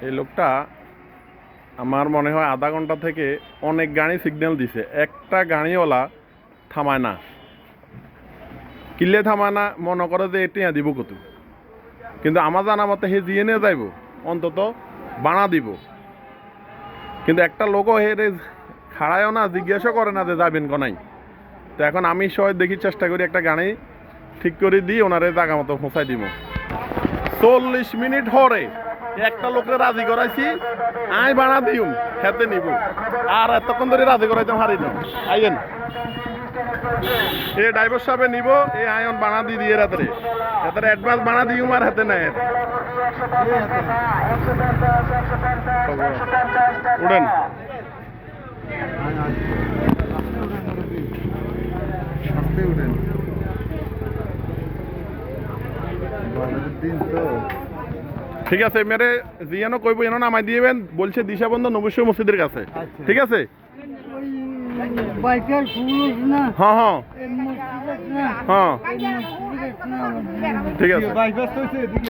এই লোকটা আমার মনে হয় আধা ঘন্টা থেকে অনেক গাড়ি সিগন্যাল দিছে, একটা গাড়িওয়ালা থামায় না। কিলে থামায় না, মনে করে যে এটি দিব কত, কিন্তু আমার জানা মতে হে জিয়ে নিয়ে যাইব, অন্তত বানা দিব। কিন্তু একটা লোকও হেরে খাড়ায়ও না, জিজ্ঞাসা করে না যে যাবেন নাই। তো এখন আমি সবাই দেখি চেষ্টা করি একটা গাড়ি ঠিক করে দিই, ওনারে জায়গা মতো পৌঁছাই দিব। 40 মিনিট হরে একটা লোকের রাজি করাইছি, আয় বানা দিউম হেতে নিব, আর এতক্ষণ ধরে রাজি করাইতাম হারি না। আইয়েন এ ড্রাইভার সাহেব নিব, এই আয়ন বানা দিয়ে রাত্রে হাতের অ্যাডভান্স বানা দিউম আর হাতে নাই। উড়েন ঠিক আছে, মেরে জিয়ানো কইব এনো নামাই দিবেন, বলছে দিশাবন্ধ নবস্য মসজিদের কাছে। ঠিক আছে, হ্যাঁ হ্যাঁ হ্যাঁ ঠিক আছে।